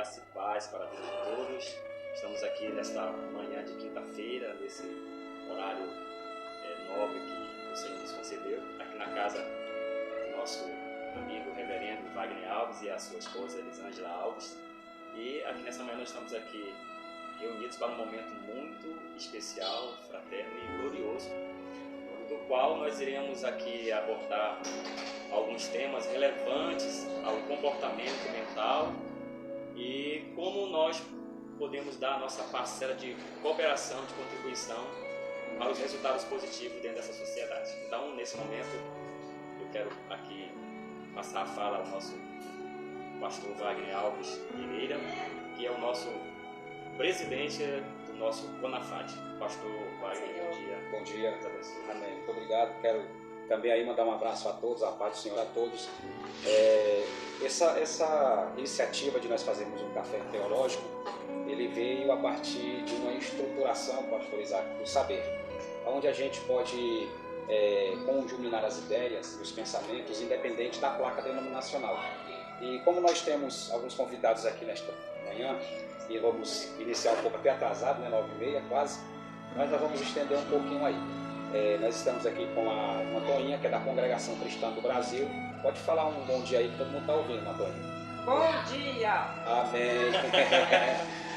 graça e paz para a vida de todos. Estamos aqui nesta manhã de quinta-feira, nesse horário nobre que o Senhor nos concedeu, aqui na casa do nosso amigo reverendo Wagner Alves e a sua esposa Elisângela Alves. E aqui nessa manhã nós estamos aqui reunidos para um momento muito especial, fraterno e glorioso, do qual nós iremos aqui abordar alguns temas relevantes ao comportamento mental e como nós podemos dar a nossa parcela de cooperação, de contribuição para os resultados positivos dentro dessa sociedade. Então, nesse momento, eu quero aqui passar a fala ao nosso pastor Wagner Alves Pereira, que é o nosso presidente do nosso CONAFAD. Pastor Wagner, bom dia. Bom dia. Amém. Muito obrigado. Quero também aí mandar um abraço a todos, a paz do Senhor a todos. Essa iniciativa de nós fazermos um café teológico, ele veio a partir de uma estruturação, pastor Isaac, do saber, onde a gente pode conjuminar as ideias e os pensamentos independente da placa denominacional. E como nós temos alguns convidados aqui nesta manhã, e vamos iniciar um pouco até atrasado, né, 9h30 quase, mas nós vamos estender um pouquinho aí. Nós estamos aqui com a Toinha, que é da Congregação Cristã do Brasil. Pode falar um bom dia aí que todo mundo está ouvindo, Toinha. Bom dia! Amém!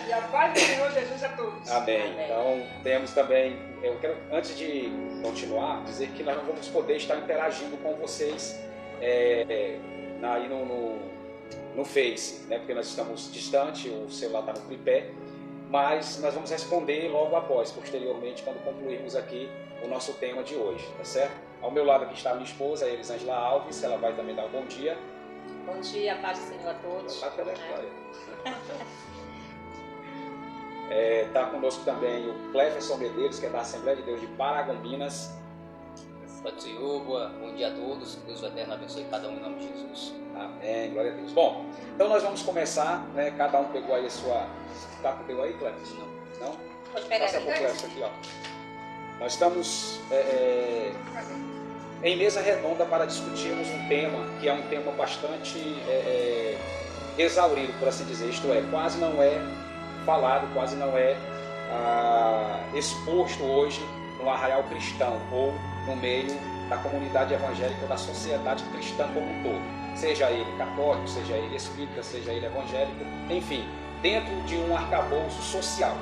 E a paz do Senhor Jesus a todos. Amém. Amém. Então, temos também, eu quero, antes de continuar, dizer que nós não vamos poder estar interagindo com vocês aí no Face, né? Porque nós estamos distante, o celular está no tripé, mas nós vamos responder logo após, posteriormente, quando concluirmos aqui o nosso tema de hoje, tá certo? Ao meu lado aqui está a minha esposa, a Elisângela Alves, ela vai também dar um bom dia. Bom dia, paz do Senhor a todos. Está pela história. Está conosco também o Cleverson Medeiros, que é da Assembleia de Deus de Paragominas. Pai do Senhor, bom dia a todos, que Deus eterno abençoe cada um em nome de Jesus. Amém, glória a Deus. Bom, então nós vamos começar, né? Cada um pegou aí a sua... Tá com o teu aí, Cleverson? Não? Pode pegar Passa aqui. pro Cleverson aqui, ó. Nós estamos em mesa redonda para discutirmos um tema que é um tema bastante exaurido, por assim dizer. Isto é, quase não é falado, quase não é exposto hoje no arraial cristão ou no meio da comunidade evangélica ou da sociedade cristã como um todo. Seja ele católico, seja ele espírita, seja ele evangélico, enfim, dentro de um arcabouço social.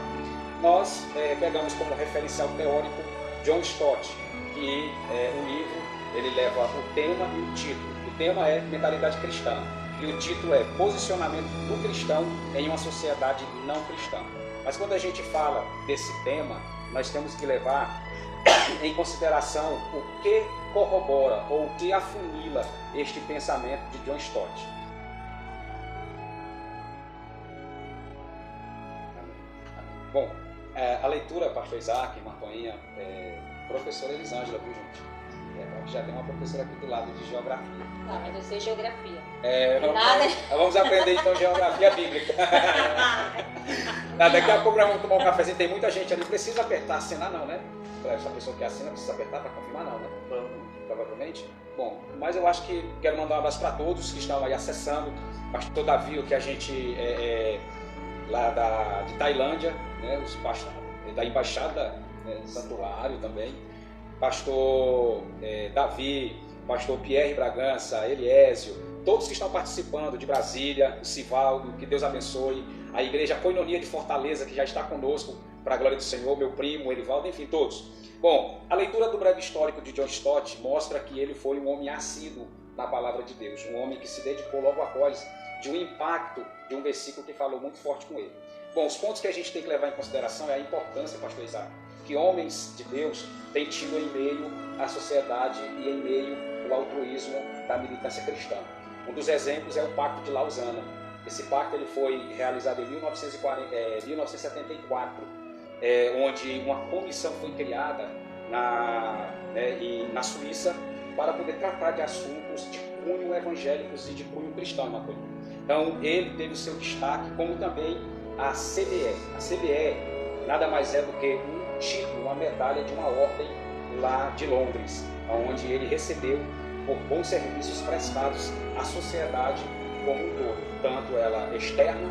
Nós pegamos como referencial teórico John Stott, que o livro ele leva o tema e o título. O tema é Mentalidade Cristã e o título é Posicionamento do Cristão em uma Sociedade Não Cristã. Mas quando a gente fala desse tema, nós temos que levar em consideração o que corrobora ou o que afunila este pensamento de John Stott. Bom, a leitura, pastor Isaac, Martoinha, professora Elisângela, viu, gente? Já tem uma professora aqui do lado de geografia. Não, mas eu sei geografia. Vamos aprender então geografia bíblica. Daqui a pouco nós vamos tomar um cafezinho. Tem muita gente ali. Precisa apertar, assinar não, né? Essa pessoa que assina precisa apertar para confirmar não, né? Provavelmente. Bom, mas eu acho que quero mandar um abraço para todos que estão aí acessando. Pastor Davi, que a gente lá de Tailândia, né? Os pastores da embaixada, santuário também. Pastor Davi, pastor Pierre Bragança, Eliésio, todos que estão participando de Brasília, o Sivaldo, que Deus abençoe, a igreja Koinonia de Fortaleza, que já está conosco, para a glória do Senhor, meu primo, Elivaldo, enfim, todos. Bom, a leitura do breve histórico de John Stott mostra que ele foi um homem assíduo na palavra de Deus, um homem que se dedicou logo após de um impacto de um versículo que falou muito forte com ele. Bom, os pontos que a gente tem que levar em consideração é a importância, pastor Isaac, que homens de Deus têm tido em meio à sociedade e em meio ao altruísmo da militância cristã. Um dos exemplos é o Pacto de Lausana. Esse pacto ele foi realizado em 1974, onde uma comissão foi criada na Suíça para poder tratar de assuntos de cunho evangélicos e de cunho cristão. Então, ele teve o seu destaque, como também a CBE. A CBE nada mais é do que um título, uma medalha de uma ordem lá de Londres, onde ele recebeu por bons serviços prestados à sociedade como um todo, tanto ela externa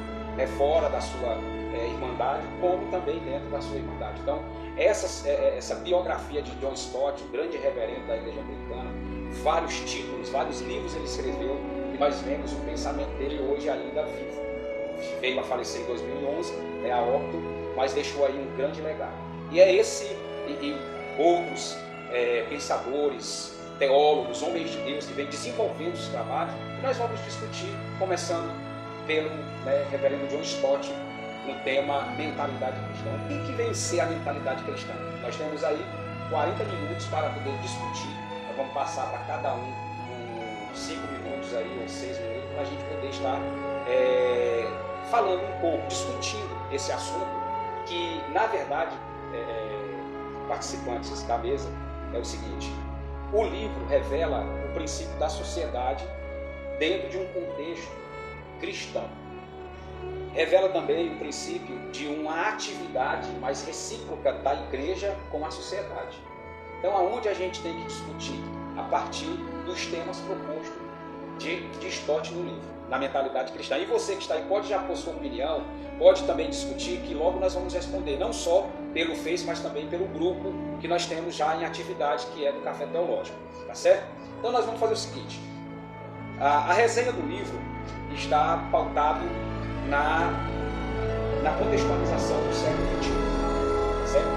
fora da sua irmandade, como também dentro da sua irmandade. Então, essa biografia de John Stott, o grande reverendo da Igreja Americana, vários títulos, vários livros ele escreveu, e nós vemos o pensamento dele hoje ainda vivo. Veio a falecer em 2011, a óbito, mas deixou aí um grande legado. E é esse e outros pensadores, teólogos, homens de Deus que vêm desenvolvendo esse trabalho, que nós vamos discutir, começando pelo reverendo John Stott, no tema mentalidade cristã. O que vem ser a mentalidade cristã? Nós temos aí 40 minutos para poder discutir. Nós vamos passar para cada um 5 minutos aí, ou 6 minutos, para a gente poder estar falando um pouco, discutindo esse assunto, que na verdade, participantes da mesa, é o seguinte: o livro revela o princípio da sociedade dentro de um contexto cristão. Revela também o princípio de uma atividade mais recíproca da igreja com a sociedade. Então, aonde a gente tem que discutir? A partir dos temas propostos de Stott no livro, na mentalidade cristã. E você que está aí pode já pôr sua opinião, pode também discutir, que logo nós vamos responder, não só pelo Face, mas também pelo grupo que nós temos já em atividade, que é do Café Teológico. Tá certo? Então, nós vamos fazer o seguinte: a resenha do livro está pautado na contextualização do século XXI, tá certo?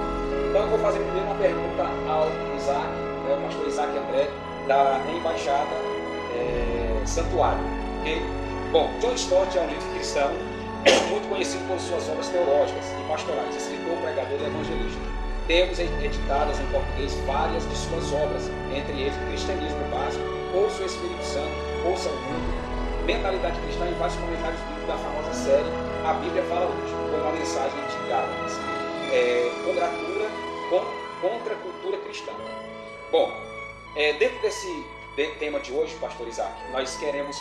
Então eu vou fazer primeiro uma pergunta ao Isaac, ao pastor Isaac André, da Embaixada Santuário. Okay? Bom, John Stott é um livro cristão muito conhecido por suas obras teológicas e pastorais, escritor, pregador e evangelista. Temos editadas em português várias de suas obras, entre eles o Cristianismo Básico, Ouça o Espírito Santo, Ouça o Mundo, Mentalidade Cristã e vários comentários bíblicos da famosa série A Bíblia Fala Hoje, com uma mensagem de Gálatas, contra a cultura cristã. Bom, dentro desse tema de hoje, pastor Isaac, nós queremos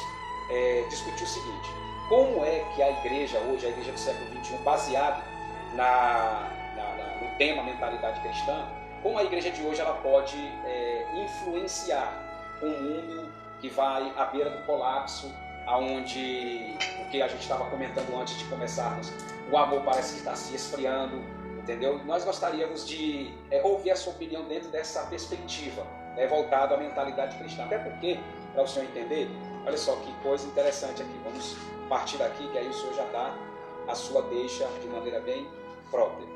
discutir o seguinte: como é que a igreja hoje, a igreja do século XXI, baseada no tema mentalidade cristã, como a igreja de hoje ela pode influenciar um mundo que vai à beira do colapso, aonde o que a gente estava comentando antes de começarmos, o amor parece que está se esfriando, entendeu? Nós gostaríamos de ouvir a sua opinião dentro dessa perspectiva, voltada à mentalidade cristã. Até porque, para o senhor entender, olha só que coisa interessante aqui, vamos partir daqui, que aí o senhor já dá a sua deixa de maneira bem própria.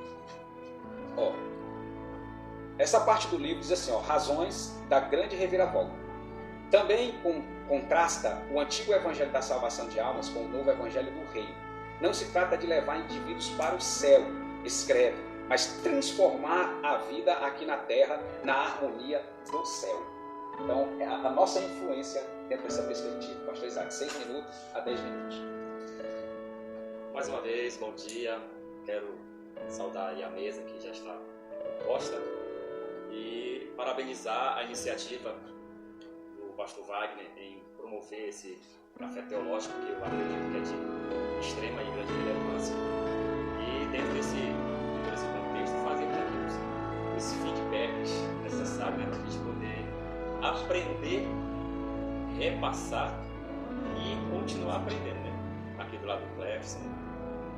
Essa parte do livro diz assim, razões da grande reviravolta. Também contrasta o antigo evangelho da salvação de almas com o novo evangelho do reino. Não se trata de levar indivíduos para o céu, escreve, mas transformar a vida aqui na terra na harmonia do céu. Então, a nossa influência dentro dessa perspectiva. Pastor Isaac, 6 minutos a 10 minutos. Mais uma vez, bom dia. Quero saudar aí a mesa que já está posta e parabenizar a iniciativa do pastor Wagner em promover esse café teológico, que eu acredito que é de extrema e grande relevância. E dentro desse contexto, fazemos aqui os feedbacks necessários para a gente poder aprender, repassar e continuar aprendendo, né? Aqui do lado do Clefson,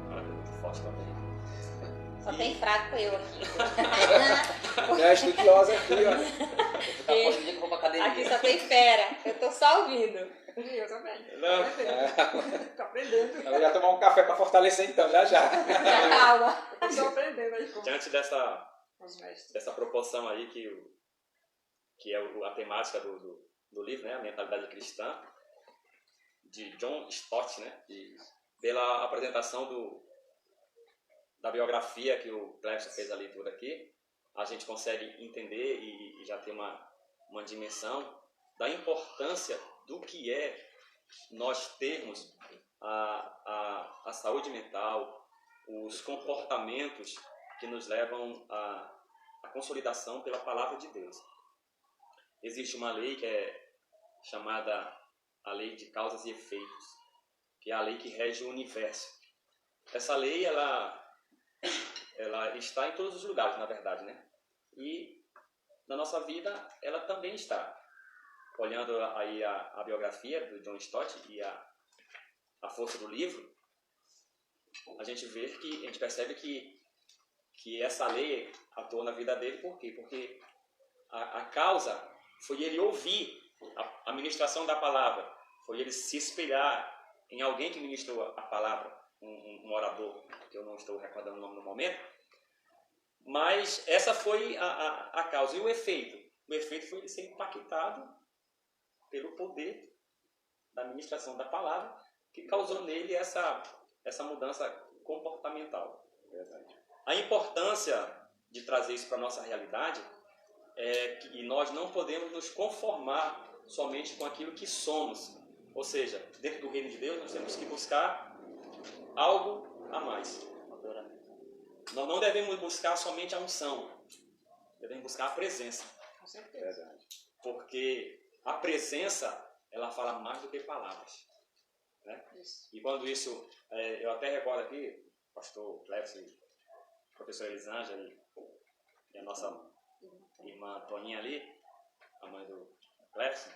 cara muito forte também. Só tem fraco eu aqui. É estudiosa aqui, ó. Tá fora do dia que eu vou pra academia. Aqui só tem fera. Eu tô só ouvindo. Eu também. Não. Tô aprendendo. Eu ia tomar um café para fortalecer então, já. Calma. Tô aprendendo aí com Diante os mestres. dessa proporção aí que é a temática do livro, né? A mentalidade cristã, de John Stott, né? E pela apresentação da biografia que o Clefson fez a leitura aqui, a gente consegue entender e já ter uma dimensão da importância do que é nós termos a saúde mental, os comportamentos que nos levam à consolidação pela palavra de Deus. Existe uma lei que é chamada a lei de causas e efeitos, que é a lei que rege o universo. Essa lei, ela está em todos os lugares, na verdade, né? E na nossa vida, ela também está. Olhando aí a biografia do John Stott e a força do livro, a gente percebe que essa lei atuou na vida dele. Por quê? Porque a causa foi ele ouvir a ministração da palavra, foi ele se espelhar em alguém que ministrou a palavra, um orador, que eu não estou recordando o nome no momento, mas essa foi a causa. E o efeito? O efeito foi ele ser impactado pelo poder da ministração da palavra, que causou nele essa mudança comportamental. Verdade. A importância de trazer isso para a nossa realidade é que nós não podemos nos conformar somente com aquilo que somos. Ou seja, dentro do reino de Deus, nós temos que buscar algo a mais. Nós não devemos buscar somente a unção, devemos buscar a presença. Com certeza. Verdade. Porque a presença, ela fala mais do que palavras. Né? Isso. E quando isso, eu até recordo aqui, pastor Clefson, professor Elisângela e a nossa irmã Toninha ali, a mãe do Clefson,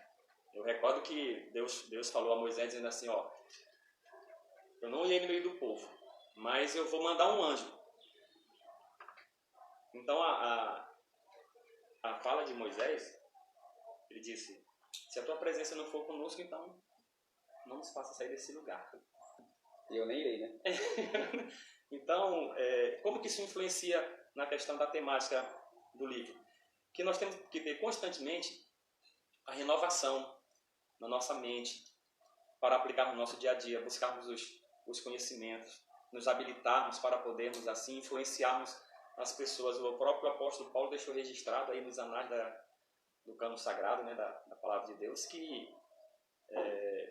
eu recordo que Deus falou a Moisés dizendo assim, ó, eu não irei no meio do povo, mas eu vou mandar um anjo. Então a fala de Moisés, ele disse, se a tua presença não for conosco, então não nos faça sair desse lugar. E eu nem irei, né? Então, como que isso influencia na questão da temática do livro? Que nós temos que ter constantemente a renovação na nossa mente para aplicar no nosso dia a dia, buscarmos os conhecimentos, nos habilitarmos para podermos assim influenciarmos as pessoas. O próprio apóstolo Paulo deixou registrado aí nos anais do cânon sagrado, né, da palavra de Deus, que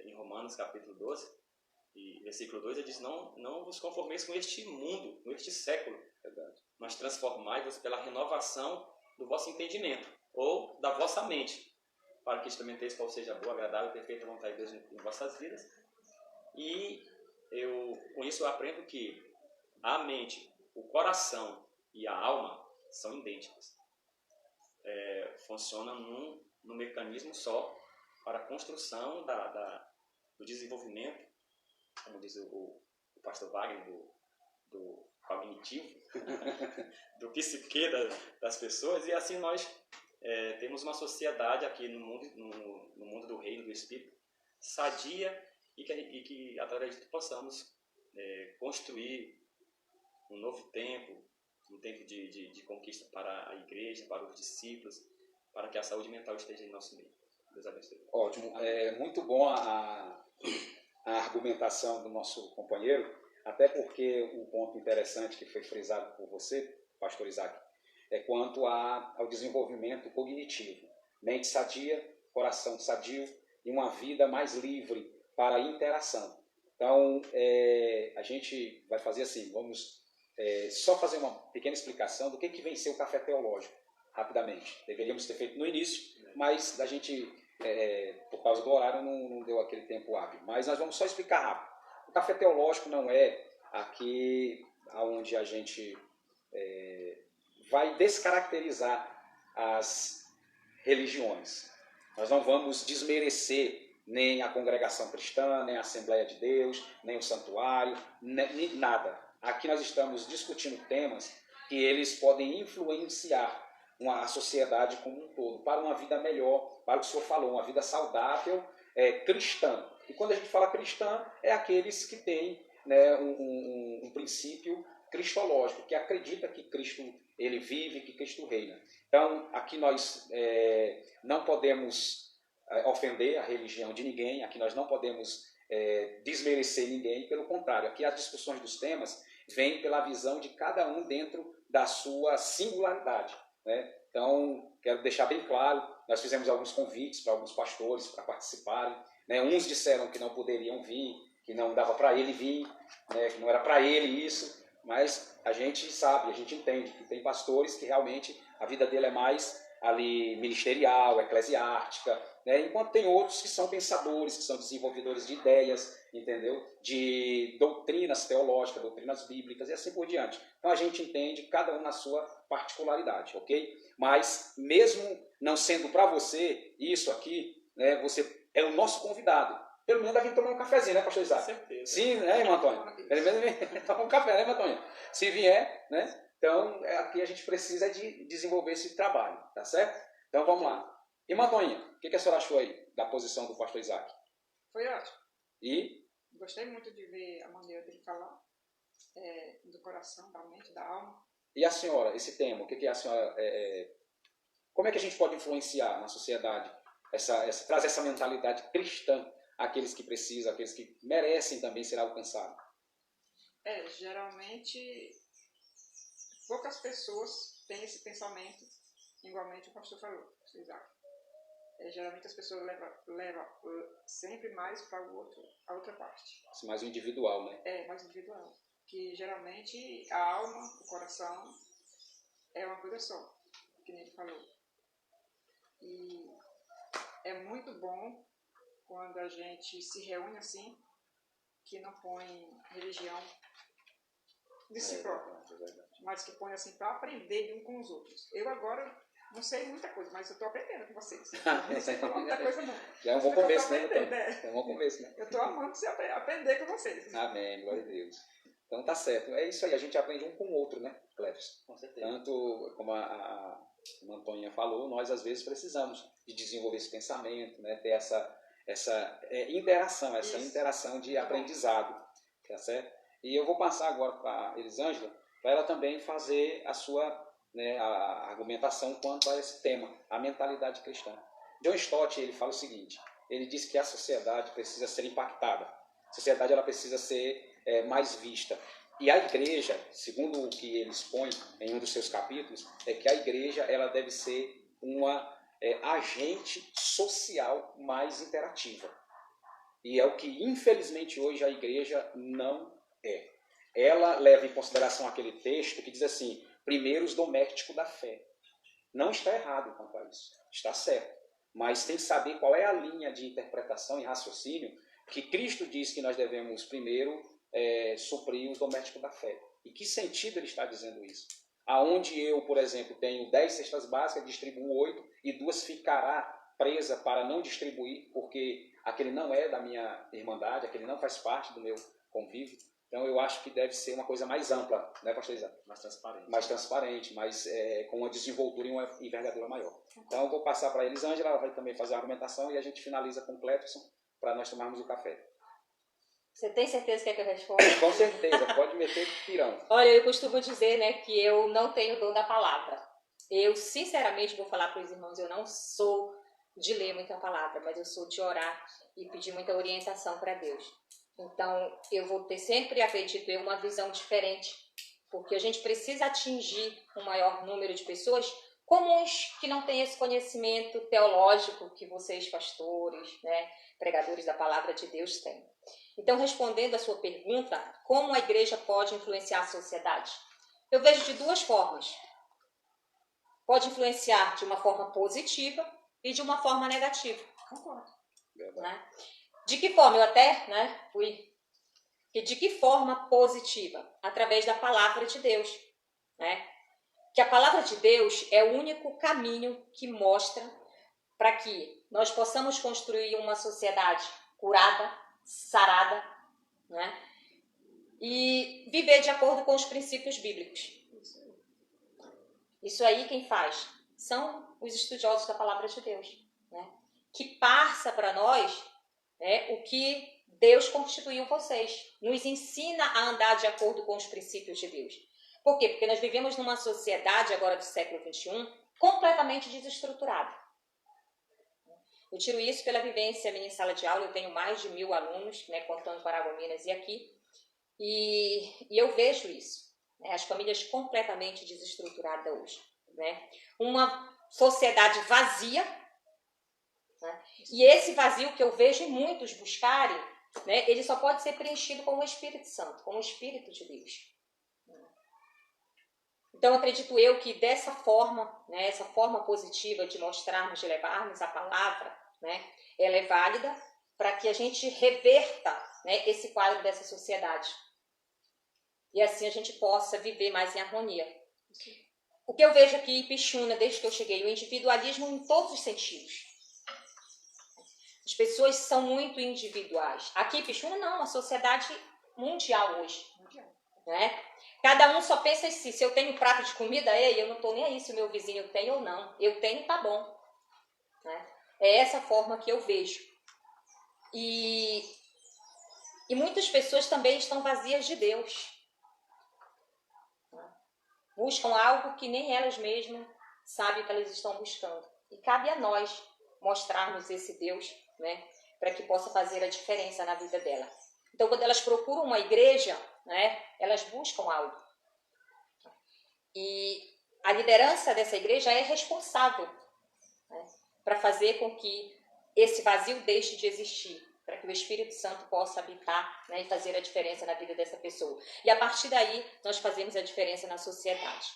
em Romanos capítulo 12, e versículo 2, ele diz, não vos conformeis com este mundo, com este século, mas transformai-vos pela renovação do vosso entendimento, ou da vossa mente, para que experimenteis qual seja a boa, agradável e perfeita vontade de Deus em vossas vidas. E com isso eu aprendo que a mente, o coração e a alma são idênticas. Funcionam num mecanismo só para a construção do desenvolvimento, como diz o pastor Wagner, do cognitivo, do psique das pessoas, e assim nós temos uma sociedade aqui no mundo do reino do Espírito sadia e que através disso possamos construir um novo tempo, um tempo de conquista para a igreja, para os discípulos, para que a saúde mental esteja em nosso meio. Deus abençoe. Ótimo. Muito bom a argumentação do nosso companheiro, até porque um ponto interessante que foi frisado por você, pastor Isaac, é quanto ao desenvolvimento cognitivo. Mente sadia, coração sadio e uma vida mais livre para a interação. Então, a gente vai fazer assim, vamos só fazer uma pequena explicação do que vem ser o café teológico, rapidamente. Deveríamos ter feito no início, mas a gente, por causa do horário, não deu aquele tempo hábil. Mas nós vamos só explicar rápido. O café teológico não é aqui onde a gente vai descaracterizar as religiões. Nós não vamos desmerecer nem a congregação cristã, nem a Assembleia de Deus, nem o santuário, nem nada. Aqui nós estamos discutindo temas que eles podem influenciar a sociedade como um todo, para uma vida melhor, para o que o senhor falou, uma vida saudável, cristã. E quando a gente fala cristã, é aqueles que têm, né, um princípio cristológico, que acredita que Cristo ele vive, que Cristo reina. Então, aqui nós não podemos ofender a religião de ninguém, aqui nós não podemos desmerecer ninguém, pelo contrário, aqui as discussões dos temas vêm pela visão de cada um dentro da sua singularidade, né? Então, quero deixar bem claro, nós fizemos alguns convites para alguns pastores para participarem, né? Uns disseram que não poderiam vir, que não dava para ele vir, né? Que não era para ele isso, mas a gente sabe, a gente entende que tem pastores que realmente a vida dele é mais ali ministerial, eclesiástica, né? Enquanto tem outros que são pensadores, que são desenvolvedores de ideias, entendeu? De doutrinas teológicas, doutrinas bíblicas e assim por diante. Então a gente entende cada um na sua particularidade, ok? Mas mesmo não sendo para você isso aqui, né? Você é o nosso convidado. pelo menos deve tomar um cafezinho, né, pastor Com Isaac? certeza. Sim, né, irmão Antônio? Pelo menos tomar um café, né, irmão Antônio? Se vier, né? Então, aqui a gente precisa de desenvolver esse trabalho, tá certo? Então, vamos lá. Irmã Antônia, o que a senhora achou aí da posição do pastor Isaac? Foi ótimo. E? Gostei muito de ver a maneira dele falar, do coração, da mente, da alma. E a senhora, esse tema, o que a senhora... como é que a gente pode influenciar na sociedade, trazer essa mentalidade cristã àqueles que precisam, àqueles que merecem também ser alcançados? Geralmente, poucas pessoas têm esse pensamento, igualmente o pastor falou, pastor Isaac. Geralmente as pessoas levam sempre mais para a outra parte. Mais o individual, né? Mais individual. Que geralmente a alma, o coração, é uma coisa só, que nem ele falou. E é muito bom quando a gente se reúne assim, que não põe religião de si próprio, mas que põe assim para aprender de um com os outros. Eu agora não sei muita coisa, mas eu estou aprendendo com vocês. Não sei falar muita coisa não. Já é um bom começo, né? É um bom começo, né? Eu estou amando aprender com vocês. Amém, glória a Deus. Então tá certo. É isso aí, a gente aprende um com o outro, né, Cleves? Com certeza. Tanto como a Antônia falou, nós às vezes precisamos de desenvolver esse pensamento, né? Ter essa interação, essa Isso. interação de aprendizado, tá certo? E eu vou passar agora para a Elisângela, para ela também fazer a sua, né, a argumentação quanto a esse tema, a mentalidade cristã. John Stott, ele fala o seguinte, ele diz que a sociedade precisa ser impactada, a sociedade ela precisa ser mais vista. E a igreja, segundo o que ele expõe em um dos seus capítulos, é que a igreja ela deve ser uma agente social mais interativa. E é o que, infelizmente, hoje a igreja não é. Ela leva em consideração aquele texto que diz assim, primeiro os domésticos da fé. Não está errado quanto a isso, está certo. Mas tem que saber qual é a linha de interpretação e raciocínio que Cristo diz que nós devemos primeiro suprir os domésticos da fé. E que sentido ele está dizendo isso? Aonde eu, por exemplo, tenho 10 cestas básicas, distribuo 8 e 2 ficará presa para não distribuir, porque aquele não é da minha irmandade, aquele não faz parte do meu convívio. Então eu acho que deve ser uma coisa mais ampla, né, pastor Isaac? Mais transparente. Mais transparente, mais, com uma desenvoltura e uma envergadura maior. Então eu vou passar para a Elisângela, ela vai também fazer a argumentação e a gente finaliza com o Cleverson para nós tomarmos o café. Você tem certeza que é que eu respondo? Com certeza, pode meter pirão. Olha, eu costumo dizer, né, que eu não tenho dom da palavra. Eu, sinceramente, vou falar para os irmãos, eu não sou de ler muita palavra, mas eu sou de orar e pedir muita orientação para Deus. Então, eu vou ter sempre, acredito eu, uma visão diferente, porque a gente precisa atingir um maior número de pessoas comuns que não têm esse conhecimento teológico que vocês, pastores, né, pregadores da palavra de Deus, têm. Então, respondendo a sua pergunta, como a igreja pode influenciar a sociedade? Eu vejo de duas formas. Pode influenciar de uma forma positiva e de uma forma negativa. Concordo. Né? De que forma? Eu até fui. E de que forma positiva? Através da palavra de Deus. Né? Que a palavra de Deus é o único caminho que mostra para que nós possamos construir uma sociedade curada, sarada, né? E viver de acordo com os princípios bíblicos. Isso aí quem faz? São os estudiosos da palavra de Deus, né? Que passa para nós, né, o que Deus constituiu vocês. Nos ensina a andar de acordo com os princípios de Deus. Por quê? Porque nós vivemos numa sociedade agora do século XXI completamente desestruturada. Eu tiro isso pela vivência minha em sala de aula, eu tenho mais de 1000 alunos, né, contando Paragominas e aqui, e eu vejo isso, né, as famílias completamente desestruturadas hoje, né, uma sociedade vazia, né, e esse vazio que eu vejo em muitos buscarem, né, ele só pode ser preenchido com o Espírito Santo, com o Espírito de Deus. Então, acredito eu que dessa forma, né, essa forma positiva de mostrarmos, de levarmos a palavra, né, ela é válida para que a gente reverta, né, esse quadro dessa sociedade. E assim a gente possa viver mais em harmonia. O que eu vejo aqui em Pixuna, desde que eu cheguei, o individualismo em todos os sentidos. As pessoas são muito individuais. Aqui em Pixuna não, uma sociedade mundial hoje. Né? Cada um só pensa em si. Se eu tenho um prato de comida, eu não estou nem aí se o meu vizinho tem ou não. Eu tenho, tá bom. Né? É essa forma que eu vejo. E muitas pessoas também estão vazias de Deus. Buscam algo que nem elas mesmas sabem o que elas estão buscando. E cabe a nós mostrarmos esse Deus, né, para que possa fazer a diferença na vida dela. Então, quando elas procuram uma igreja, né, elas buscam algo. E a liderança dessa igreja é responsável, né, para fazer com que esse vazio deixe de existir, para que o Espírito Santo possa habitar, né, e fazer a diferença na vida dessa pessoa. E a partir daí, nós fazemos a diferença na sociedade.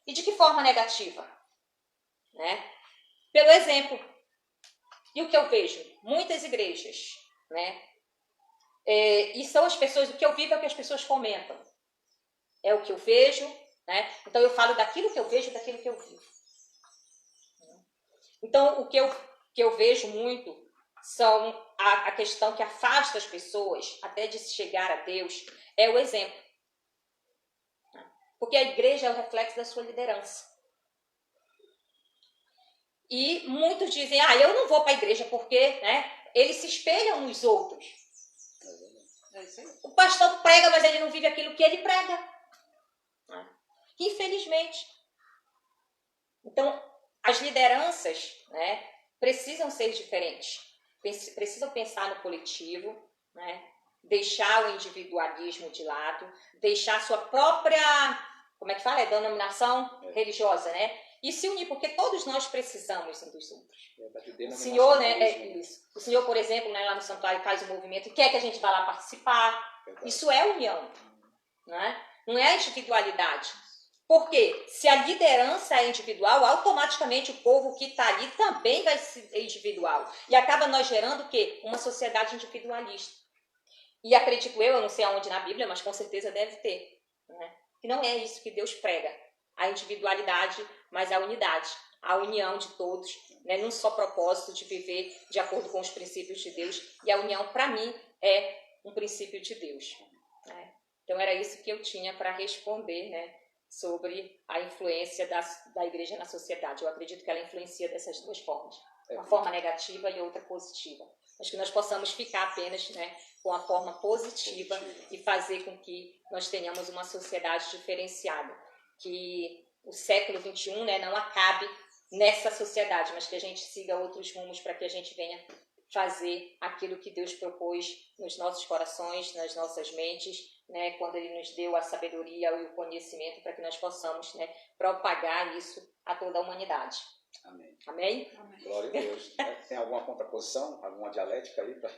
E de que forma negativa? Né? Pelo exemplo. E o que eu vejo? Muitas igrejas, né? E são as pessoas, o que eu vivo é o que as pessoas comentam. É o que eu vejo, né? Então eu falo daquilo que eu vejo, daquilo que eu vivo. Então o que eu vejo muito são a questão que afasta as pessoas até de chegar a Deus, é o exemplo. Porque a igreja é o reflexo da sua liderança. E muitos dizem, eu não vou para a igreja porque, né, eles se espelham nos outros. O pastor prega, mas ele não vive aquilo que ele prega. Infelizmente. Então, as lideranças, né, precisam ser diferentes. Precisam pensar no coletivo, né, deixar o individualismo de lado, deixar a sua própria, como é que fala? Denominação religiosa, né? E se unir, porque todos nós precisamos uns dos outros. O Senhor, né, o Senhor, por exemplo, né, lá no santuário faz um movimento e quer que a gente vá lá participar. Isso é união, né? Não é individualidade. Porque se a liderança é individual, automaticamente o povo que está ali também vai ser individual. E acaba nós gerando o quê? Uma sociedade individualista. E acredito eu não sei aonde na Bíblia, mas com certeza deve ter. Né? Que não é isso que Deus prega. A individualidade, mas a unidade. A união de todos, né? Num só propósito de viver de acordo com os princípios de Deus. E a união, para mim, é um princípio de Deus. Né? Então era isso que eu tinha para responder, né? Sobre a influência da igreja na sociedade. Eu acredito que ela influencia dessas duas formas. Uma forma negativa e outra positiva. Acho que nós possamos ficar apenas, né, com a forma positiva e fazer com que nós tenhamos uma sociedade diferenciada. Que o século XXI, né, não acabe nessa sociedade, mas que a gente siga outros rumos para que a gente venha fazer aquilo que Deus propôs nos nossos corações, nas nossas mentes, né, quando Ele nos deu a sabedoria e o conhecimento para que nós possamos, né, propagar isso a toda a humanidade. Amém. Amém? Glória a Deus. Tem alguma contraposição, alguma dialética aí para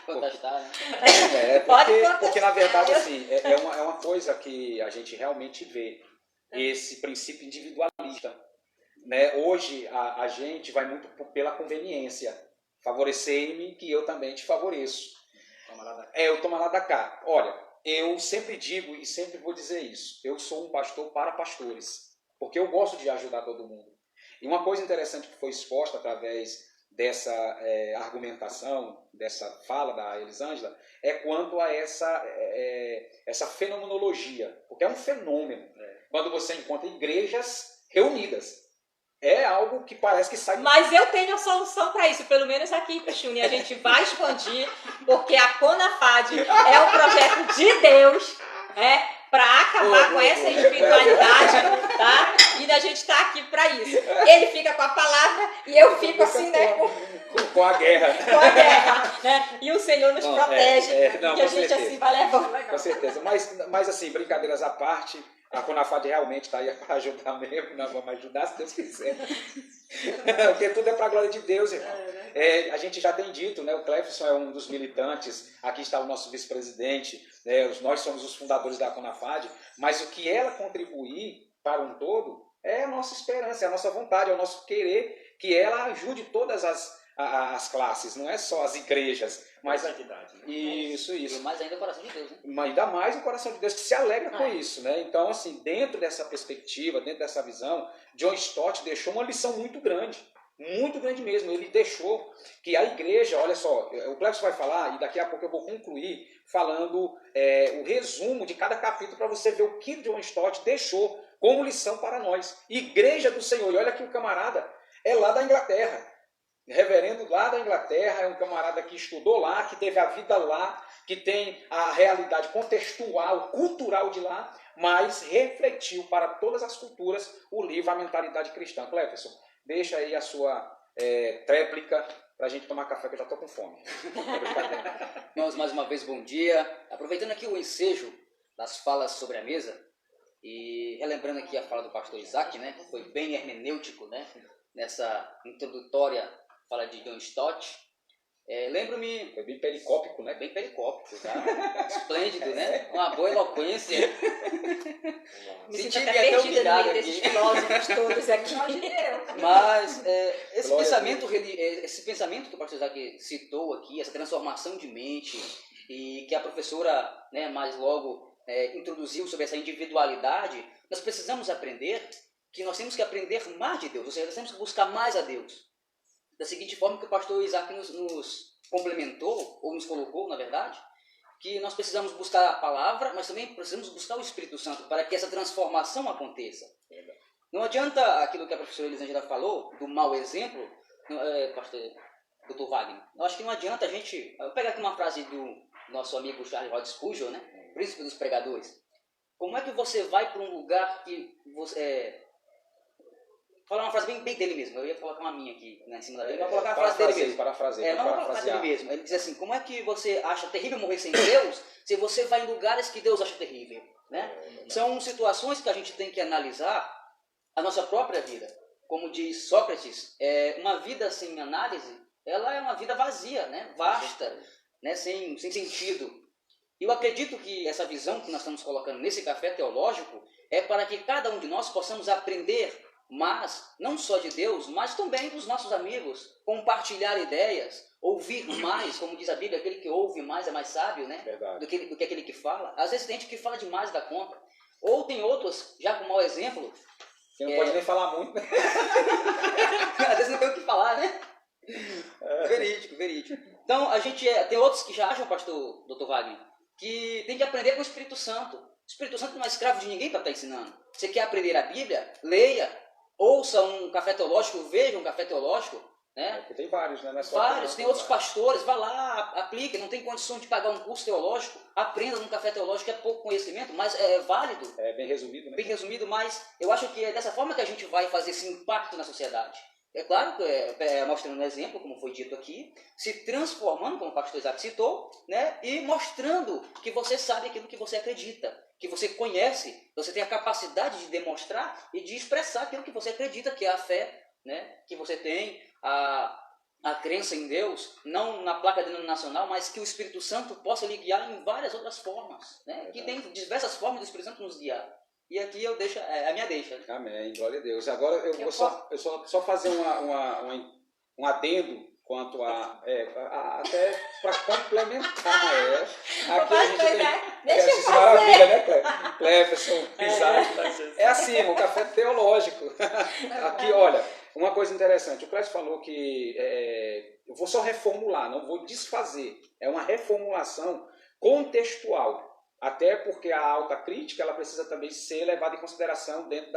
Contestar, né? Porque na verdade assim, é uma coisa que a gente realmente vê, esse princípio individualista. Né? Hoje a gente vai muito pela conveniência. Favorecer-me que eu também te favoreço. Eu tomo lá da cá. Olha, eu sempre digo e sempre vou dizer isso. Eu sou um pastor para pastores. Porque eu gosto de ajudar todo mundo. E uma coisa interessante que foi exposta através dessa argumentação, dessa fala da Elisângela, é quanto a essa fenomenologia. Porque é um fenômeno. Quando você encontra igrejas reunidas. É algo que parece que sai... Mas eu tenho a solução para isso, pelo menos aqui em Pixuna. E a gente vai expandir, porque a CONAFAD é um projeto de Deus, para acabar com essa individualidade, tá? E a gente está aqui para isso. Ele fica com a palavra e eu fico assim, né? Com a guerra. Com a guerra, né? E o Senhor nos protege, e a gente certeza. assim vai levando. Com certeza. Mas assim, brincadeiras à parte, a CONAFAD realmente está aí para ajudar mesmo, nós vamos ajudar se Deus quiser. Porque tudo é para a glória de Deus, irmão. A gente já tem dito, né? O Clefson é um dos militantes, aqui está o nosso vice-presidente, né? Nós somos os fundadores da CONAFAD, mas o que ela contribuir para um todo é a nossa esperança, é a nossa vontade, é o nosso querer que ela ajude todas as classes, não é só as igrejas, mas a entidade. Né? Isso. E mais ainda o coração de Deus, né? Mas ainda mais o coração de Deus que se alegra com isso, né? Então, assim, dentro dessa perspectiva, dentro dessa visão, John Stott deixou uma lição muito grande. muito grande mesmo. Ele deixou que a igreja, olha só, o Clécio vai falar, e daqui a pouco eu vou concluir falando o resumo de cada capítulo para você ver o que John Stott deixou como lição para nós. Igreja do Senhor. E olha que o camarada é lá da Inglaterra. Reverendo lá da Inglaterra, é um camarada que estudou lá, que teve a vida lá, que tem a realidade contextual, cultural de lá, mas refletiu para todas as culturas o livro A Mentalidade Cristã. Cleverson, deixa aí a sua tréplica para a gente tomar café, que eu já estou com fome. Irmãos, mais uma vez, bom dia. Aproveitando aqui o ensejo das falas sobre a mesa, e relembrando aqui a fala do pastor Isaac, né, que foi bem hermenêutico, né, nessa introdutória fala de John Stott. Lembro-me... Foi bem pericópico, né? Bem pericópico, tá? Esplêndido, né? Uma boa eloquência. Me sinto até perdida no meio desses filósofos todos aqui. Mas esse pensamento que o pastor Isaac citou aqui, essa transformação de mente, e que a professora, né, mais logo introduziu sobre essa individualidade, nós precisamos aprender que nós temos que aprender mais de Deus, ou seja, nós temos que buscar mais a Deus. Da seguinte forma que o pastor Isaac nos complementou, ou nos colocou, na verdade, que nós precisamos buscar a palavra, mas também precisamos buscar o Espírito Santo para que essa transformação aconteça. Não adianta aquilo que a professora Elisângela falou, do mau exemplo, pastor Dr. Wagner. Eu acho que não adianta a gente... Eu vou pegar aqui uma frase do nosso amigo Charles Rod Spurgeon, né? Príncipe dos pregadores. Como é que você vai para um lugar que você... Vou falar uma frase bem dele mesmo. Eu ia colocar uma minha aqui, né, em cima da Bíblia. Vou colocar a frase dele mesmo. Parafraseio. Vamos colocar a frase dele mesmo. Ele diz assim: como é que você acha terrível morrer sem Deus se você vai em lugares que Deus acha terrível? Né? São situações que a gente tem que analisar a nossa própria vida. Como diz Sócrates, uma vida sem análise, ela é uma vida vazia, né? Vasta, né? Sem sentido. Eu acredito que essa visão que nós estamos colocando nesse café teológico é para que cada um de nós possamos aprender, mas não só de Deus, mas também dos nossos amigos, compartilhar ideias, ouvir mais, como diz a Bíblia, aquele que ouve mais é mais sábio, né? Do que aquele que fala. Às vezes tem gente que fala demais da conta, ou tem outros, já com mau exemplo, que não pode nem falar muito, né? Às vezes não tem o que falar, né? Verídico. Então, a gente tem outros que já acham, pastor Dr. Wagner, que tem que aprender com o Espírito Santo. O Espírito Santo não é escravo de ninguém para estar ensinando. Você quer aprender a Bíblia? Leia. Ouça um café teológico, veja um café teológico, né? Porque tem vários, né? Vários, tem outros pastores, vá lá, aplique, não tem condição de pagar um curso teológico, aprenda num café teológico, é pouco conhecimento, mas é válido. É bem resumido, né? Bem resumido, mas eu acho que é dessa forma que a gente vai fazer esse impacto na sociedade. É claro que mostrando um exemplo, como foi dito aqui, se transformando, como o pastor Isaac citou, né? E mostrando que você sabe aquilo que você acredita, que você conhece, você tem a capacidade de demonstrar e de expressar aquilo que você acredita, que é a fé, né? Que você tem, a crença em Deus, não na placa denominacional, mas que o Espírito Santo possa lhe guiar em várias outras formas, né? Que tem diversas formas do Espírito Santo nos guiar. E aqui eu deixo a minha deixa. Amém, glória a Deus. Agora eu vou só fazer um adendo quanto até para complementar. Aqui a gente tem essa maravilha, né, Cleverson, é assim, um café teológico. Aqui, olha, uma coisa interessante. O Cleverson falou que eu vou só reformular, não vou desfazer. É uma reformulação contextual. Até porque a alta crítica ela precisa também ser levada em consideração dentro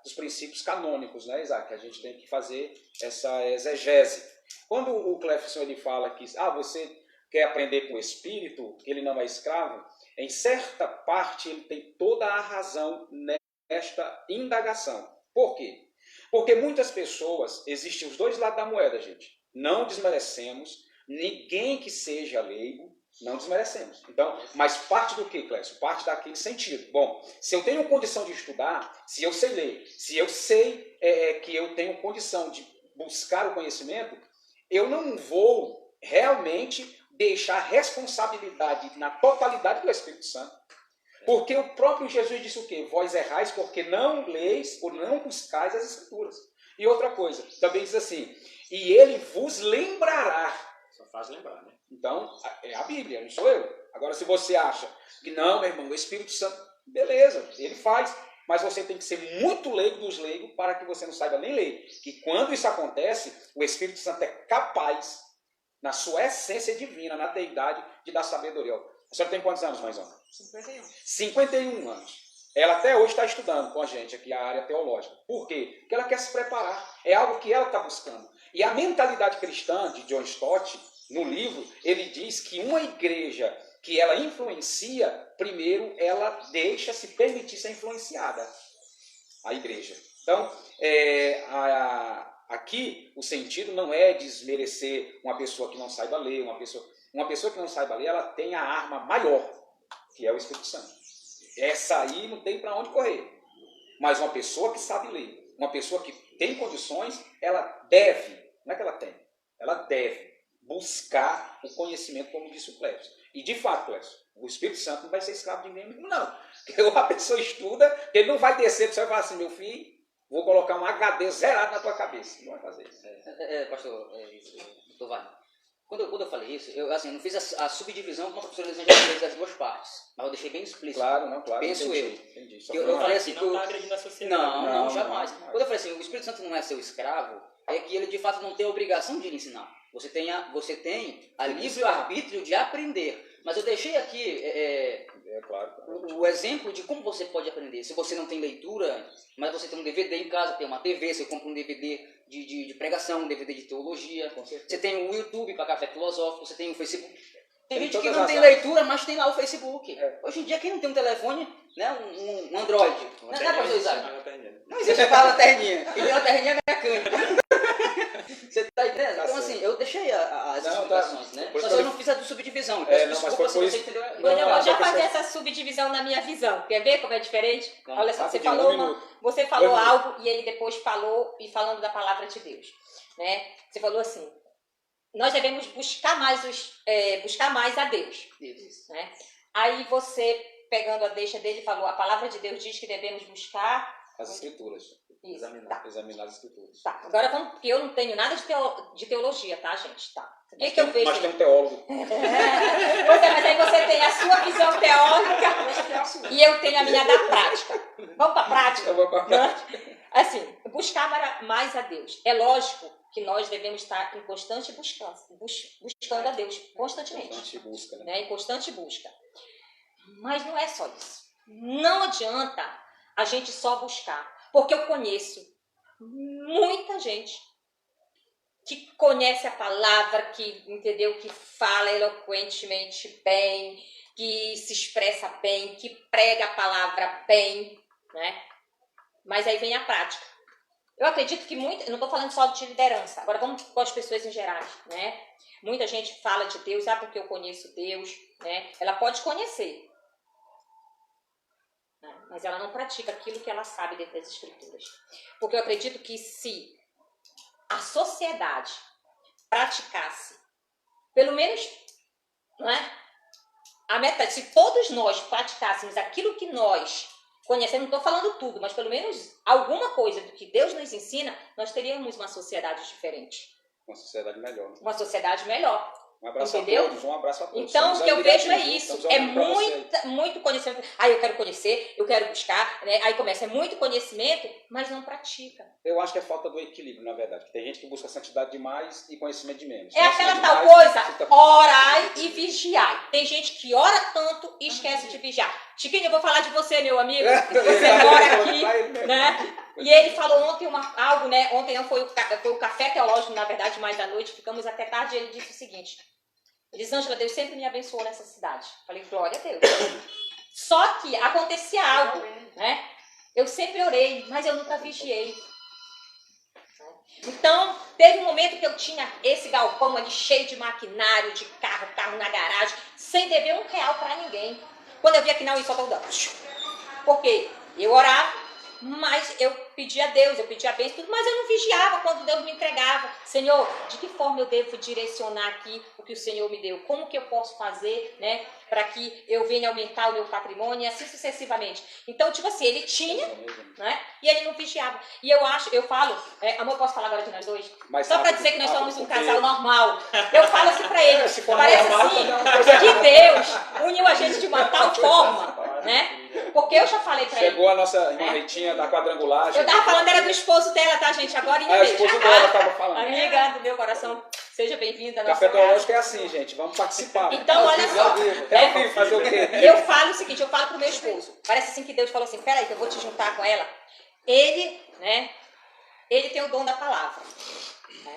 dos princípios canônicos, né, Isaac? A gente tem que fazer essa exegese. Quando o Cleverson ele fala que você quer aprender com o Espírito, que ele não é escravo, em certa parte ele tem toda a razão nesta indagação. Por quê? Porque muitas pessoas, existem os dois lados da moeda, gente. Não desmerecemos ninguém que seja leigo, não desmerecemos. Então, mas parte do que, Clécio? Parte daquele sentido. Bom, se eu tenho condição de estudar, se eu sei ler, se eu sei que eu tenho condição de buscar o conhecimento, eu não vou realmente deixar responsabilidade na totalidade do Espírito Santo. Porque o próprio Jesus disse o quê? Vós errais porque não leis ou não buscais as Escrituras. E outra coisa, também diz assim, e ele vos lembrará. Só faz lembrar, né? Então, é a Bíblia, não sou eu. Agora, se você acha que não, meu irmão, o Espírito Santo, beleza, ele faz. mas você tem que ser muito leigo dos leigos para que você não saiba nem ler. E quando isso acontece, o Espírito Santo é capaz, na sua essência divina, na deidade, de dar sabedoria. A senhora tem quantos anos, mãezona? 51. 51 anos. Ela até hoje está estudando com a gente aqui a área teológica. Por quê? Porque ela quer se preparar. É algo que ela está buscando. E a mentalidade cristã de John Stott, no livro, ele diz que uma igreja que ela influencia, primeiro ela deixa se permitir ser influenciada. A igreja. Então, aqui o sentido não é desmerecer uma pessoa que não saiba ler. Uma pessoa que não saiba ler, ela tem a arma maior, que é o Espírito Santo. Essa aí não tem para onde correr. Mas uma pessoa que sabe ler, uma pessoa que tem condições, ela deve, não é que ela tem, ela deve buscar o conhecimento, como disse o Clécio. E de fato, Clécio, o Espírito Santo não vai ser escravo de ninguém, não. Porque a pessoa estuda, ele não vai descer do céu e falar assim, meu filho, vou colocar um HD zerado na tua cabeça. Não vai fazer isso. Pastor, doutor Wagner. Quando eu falei isso, eu não fiz a subdivisão como a professora Elisângela fez das duas partes, mas eu deixei bem explícito. Claro. Penso entendi. Eu falei assim, não está agredindo a sociedade. Não, jamais. Quando eu falei assim, o Espírito Santo não é seu escravo, é que ele de fato não tem a obrigação de lhe ensinar. Você tem a livre-arbítrio de aprender. Mas eu deixei aqui claro. o exemplo de como você pode aprender. Se você não tem leitura, mas você tem um DVD em casa, tem uma TV, você compra um DVD de pregação, um DVD de teologia. Você tem o YouTube para café filosófico, você tem o Facebook. Tem gente que não tem leitura, mas tem lá o Facebook. Hoje em dia, quem não tem um telefone, né, um Android, não é para usar. Não existe a lanterninha. E tem uma lanterninha mecânica. Você está entendendo? Então, assim, eu deixei as explicações, né? Só que eu não fiz a subdivisão. Desculpa se você entendeu. Pois eu vou já fazer essa subdivisão na minha visão. Quer ver como é diferente? Olha só, você falou algo e ele depois falando da palavra de Deus. Né? Você falou assim, nós devemos buscar mais a Deus. Isso. Né? Aí você, pegando a deixa dele, falou, a palavra de Deus diz que devemos buscar as Escrituras. Isso. Examinar as Escrituras. Tá. Agora vamos, porque eu não tenho nada de teologia, tá, gente? Tá. O que eu vejo? Mas tem um teólogo. Mas aí você tem a sua visão teórica e eu tenho a minha da prática. Vamos para a prática? Eu vou para a prática. Assim, buscar mais a Deus. É lógico que nós devemos estar em constante buscando a Deus, constantemente. Constante busca, né? Em constante busca. Mas não é só isso. Não adianta a gente só buscar. Porque eu conheço muita gente que conhece a palavra, que fala eloquentemente bem, que se expressa bem, que prega a palavra bem, né? Mas aí vem a prática. Eu acredito que eu não estou falando só de liderança, agora vamos com as pessoas em geral, né? Muita gente fala de Deus, porque eu conheço Deus, né? Ela pode conhecer, mas ela não pratica aquilo que ela sabe dentro das Escrituras. Porque eu acredito que se a sociedade praticasse, pelo menos, não é? A metade, se todos nós praticássemos aquilo que nós conhecemos, não estou falando tudo, mas pelo menos alguma coisa do que Deus nos ensina, nós teríamos uma sociedade diferente. Uma sociedade melhor. Né? Uma sociedade melhor. Um abraço entendeu? A todos, um abraço a todos. Então, o que eu vejo é isso. É muito muito conhecimento. Aí eu quero conhecer, eu quero buscar, né? Aí começa, é muito conhecimento, mas não pratica. Eu acho que é falta do equilíbrio, na verdade. Tem gente que busca santidade demais e conhecimento de menos. É aquela tal coisa, orai e vigiai. Tem gente que ora tanto e esquece de vigiar. Chiquinho, eu vou falar de você, meu amigo. Você mora aqui, né? E ele falou ontem algo, né? Ontem não foi o café teológico, na verdade, mais à noite. Ficamos até tarde e ele disse o seguinte. Elisângela, Deus sempre me abençoou nessa cidade. Falei, glória a Deus. Só que acontecia algo, né? Eu sempre orei, mas eu nunca vigiei. Então, teve um momento que eu tinha esse galpão ali cheio de maquinário, de carro na garagem, sem dever R$1 para ninguém. Quando eu via que não, isso só estava dando. Por quê? Eu orava, mas eu pedia a Deus, eu pedia a bênção, tudo, mas eu não vigiava quando Deus me entregava. Senhor, de que forma eu devo direcionar aqui o que o Senhor me deu? Como que eu posso fazer, né, para que eu venha aumentar o meu patrimônio e assim sucessivamente? Então, tipo assim, ele tinha, né, e ele não vigiava. E eu falo, amor, posso falar agora de nós dois? Mas só para dizer que nós somos um casal normal. Eu falo assim para ele, parece normal, assim, que Deus uniu a gente de uma tal forma né? Porque eu já falei pra ele. Chegou a nossa irmã Ritinha da quadrangular. Eu tava falando, era do esposo dela, tá, gente? Agora É, o esposo dela tava falando. Amiga do meu coração, seja bem-vinda à nossa Café Teológico é casa. assim, gente. Vamos participar. Então, olha só. É ao vivo, fazer o quê? Eu falo o seguinte, eu falo pro meu esposo. Parece assim que Deus falou assim, peraí, que eu vou te juntar com ela. Ele, né? Ele tem o dom da palavra. Né?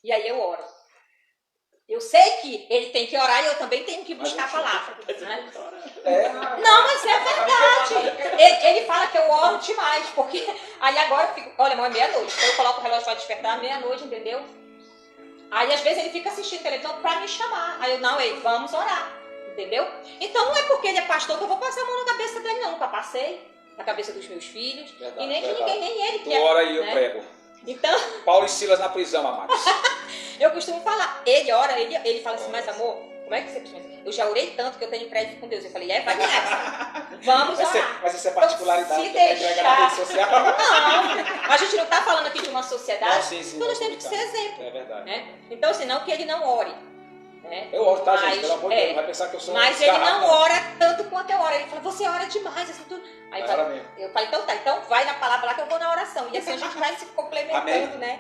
E aí eu oro. Eu sei que ele tem que orar e eu também tenho que buscar a palavra. Né? Não, mas é verdade. Ele fala que eu oro demais, porque aí agora eu fico, olha, mãe, meia-noite. Então eu coloco o relógio para despertar, meia-noite, entendeu? Aí às vezes ele fica assistindo televisão para me chamar. Aí eu, não, vamos orar, entendeu? Então não é porque ele é pastor que eu vou passar a mão na cabeça dele, não. Nunca passei na cabeça dos meus filhos. Verdade, e nem de verdade. ninguém, nem ele. Tu ora e eu prego. Então, Paulo e Silas na prisão, amados. eu costumo falar, ele ora, ele fala assim, mas amor, como é que você costuma dizer? Eu já orei tanto que eu tenho crédito com Deus. Eu falei, vai nessa. Vamos orar. Mas isso é particularidade Se que entrega na deixar. rede social. Não, a gente não está falando aqui de uma sociedade, Não, sim, então nós temos que ser exemplo. É verdade. Né? Então, assim, não que ele não ore. Né? Eu oro, tá, Mas, gente? Pelo amor de Deus, não vai pensar que eu sou mas ele descarado, não ora tanto quanto eu oro. Ele fala, você ora demais. Assim, tudo. Aí Ora mesmo. eu falei, então tá, então vai na palavra lá que eu vou na oração. E assim a gente vai se complementando, Amém. né?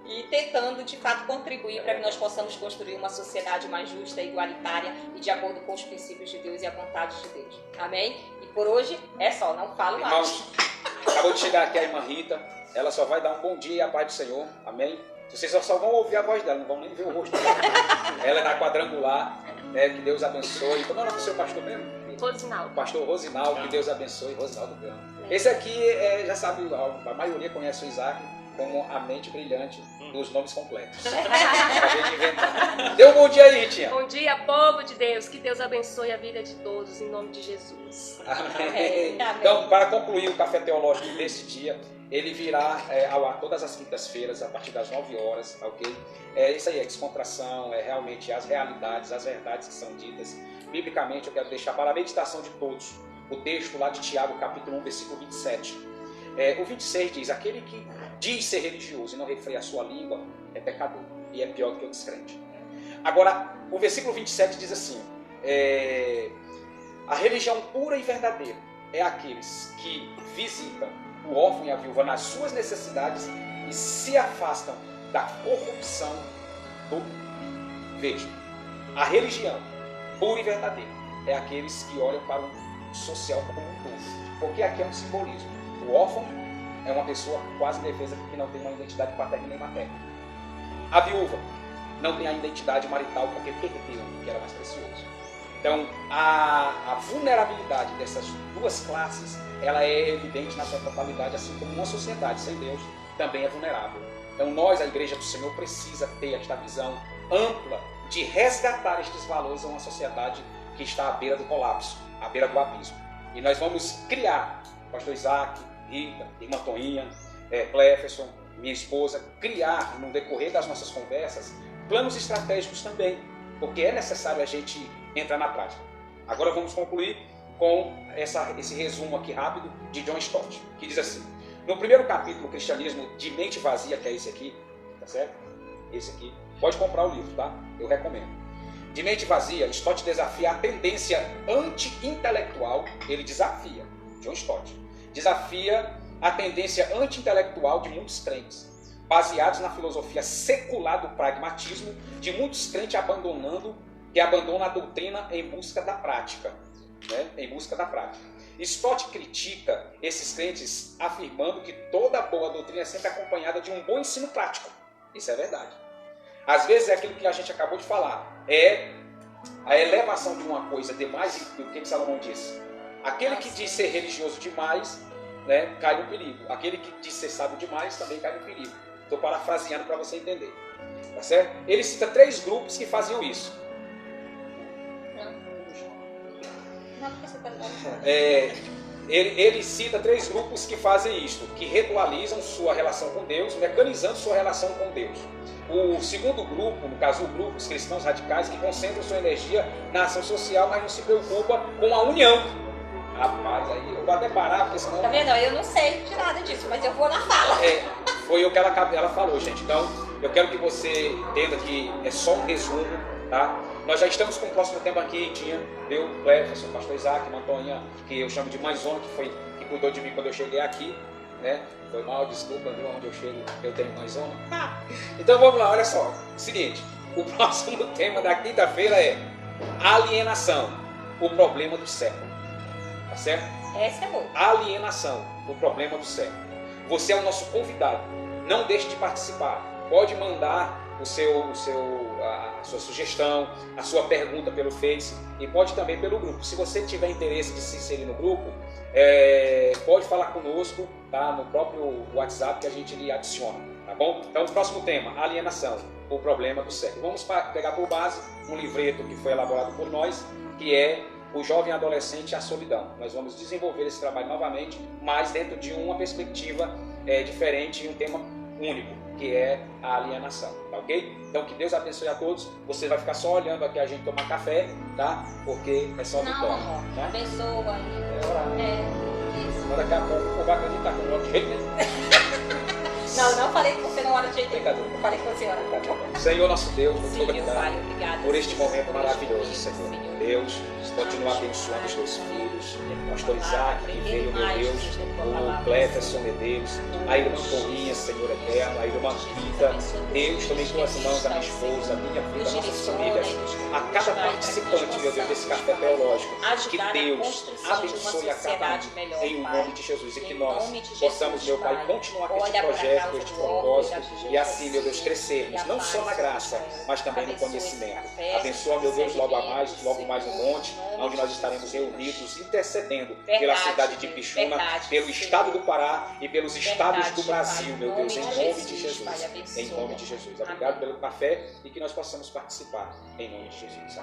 E tentando, de fato, contribuir para que nós possamos construir uma sociedade mais justa, igualitária e de acordo com os princípios de Deus e a vontade de Deus. Amém? E por hoje é só, não falo mais. Irmãos, acabou de chegar aqui a irmã Rita. Ela só vai dar um bom dia e a paz do Senhor. Amém? Vocês só vão ouvir a voz dela, não vão nem ver o rosto dela. Ela é na quadrangular. Que Deus abençoe. Como é o nome do seu pastor mesmo? Rosinaldo. Pastor Rosinaldo, que Deus abençoe. Rosinaldo Gama. Esse aqui, já sabe, a maioria conhece o Isaac como a mente brilhante dos nomes completos. Acabei de inventar. Dê um bom dia aí, Ritinha. Bom dia, povo de Deus. Que Deus abençoe a vida de todos, em nome de Jesus. Amém. Então, para concluir o Café Teológico desse dia, ele virá ao ar todas as quintas-feiras, a partir das 9 horas, ok? Isso aí é descontração, é realmente as realidades, as verdades que são ditas. Biblicamente, eu quero deixar para a meditação de todos o texto lá de Tiago, capítulo 1, versículo 27. O 26 diz, aquele que diz ser religioso e não refreia a sua língua é pecador e é pior do que o descrente. Agora, o versículo 27 diz assim, a religião pura e verdadeira é aqueles que visitam o órfão e a viúva nas suas necessidades e se afastam da corrupção do mundo. Veja, a religião pura e verdadeira é aqueles que olham para o social como um todo, porque aqui é um simbolismo. O órfão é uma pessoa quase indefesa que não tem uma identidade paterna nem materna. A viúva não tem a identidade marital porque perdeu o que era mais precioso. Então, a vulnerabilidade dessas duas classes, ela é evidente na sua totalidade, assim como uma sociedade sem Deus também é vulnerável. Então, nós, a Igreja do Senhor, precisa ter esta visão ampla de resgatar estes valores a uma sociedade que está à beira do colapso, à beira do abismo. E nós vamos criar, pastor Isaac, Rita, irmã Toninha, Cleferson, minha esposa, criar no decorrer das nossas conversas planos estratégicos também, porque é necessário a gente entrar na prática. Agora vamos concluir com esse resumo aqui rápido de John Stott, que diz assim, no primeiro capítulo, o cristianismo de mente vazia, que é esse aqui, tá certo? Esse aqui, pode comprar o livro, tá? Eu recomendo. De mente vazia, Stott desafia a tendência anti-intelectual, ele desafia, John Stott, desafia a tendência anti-intelectual de muitos crentes, baseados na filosofia secular do pragmatismo de muitos crentes que abandonam a doutrina em busca da prática. Né? Em busca da prática. Stott critica esses crentes afirmando que toda boa doutrina é sempre acompanhada de um bom ensino prático. Isso é verdade. Às vezes é aquilo que a gente acabou de falar, é a elevação de uma coisa demais do que Salomão disse. Aquele que diz ser religioso demais, né, cai no perigo. Aquele que diz ser sábio demais também cai no perigo. Estou parafraseando para você entender. Tá certo? Ele cita 3 grupos que faziam isso. Ele cita 3 grupos que fazem isto, que ritualizam sua relação com Deus, mecanizando sua relação com Deus. O segundo grupo, no caso o grupo, os cristãos radicais, que concentram sua energia na ação social, mas não se preocupa com a união. Rapaz, aí eu vou até parar, porque senão... Tá vendo? Eu não sei de nada disso, mas eu vou na fala. Foi o que ela falou, gente. Então, eu quero que você entenda que é só um resumo, tá? Nós já estamos com o próximo tema aqui. Tinha eu, Cleferson, o pastor Isaac, Mantoinha, que eu chamo de Maisona, que cuidou de mim quando eu cheguei aqui, né? Foi mal, desculpa, viu? Onde eu chego eu tenho Maisona. Então vamos lá, olha só. Seguinte, o próximo tema da quinta-feira é alienação, o problema do século. Tá certo? Essa é boa. Alienação, o problema do século. Você é o nosso convidado. Não deixe de participar. Pode mandar a sua sugestão, a sua pergunta pelo Face e pode também pelo grupo. Se você tiver interesse de se inserir no grupo, pode falar conosco, tá? No próprio WhatsApp que a gente lhe adiciona, tá bom? Então, o próximo tema, alienação, o problema do século. Vamos pegar por base um livreto que foi elaborado por nós, que é O Jovem Adolescente e a Solidão. Nós vamos desenvolver esse trabalho novamente, mas dentro de uma perspectiva diferente e um tema único, que é a alienação, tá ok? Então que Deus abençoe a todos. Você vai ficar só olhando aqui a gente tomar café, tá? Porque é só vitória. Não, amor, né? abençoa. Isso. Mas daqui a pouco o vai acreditar com o outro jeito, né? Não falei com você na hora de jeito nenhum. Brincadeira. Eu falei com a senhora. Senhor nosso Deus, muito Sim, meu obrigado Pai, obrigado por este momento por maravilhoso, este Senhor. momento, Deus, continua abençoando os teus filhos, o pastor Isaac, que veio, meu Deus, o Cleferson, meu Deus, a irmã Paulinha, Senhor eterno, a irmã Rita, Deus, também tuas mãos, a minha esposa, a minha vida, nossas famílias, a cada participante, meu Deus, desse café teológico, que Deus abençoe a cada um, em nome de Jesus, e que nós possamos, meu Pai, continuar com este projeto, com este propósito, e assim, meu Deus, crescermos, não só na graça, mas também no conhecimento. Abençoa, meu Deus, logo mais no monte, onde nós estaremos reunidos, intercedendo pela cidade de Pixuna, pelo estado do Pará e pelos estados do Brasil, meu Deus, em nome de Jesus. Em nome de Jesus. Obrigado pelo café e que nós possamos participar, em nome de Jesus.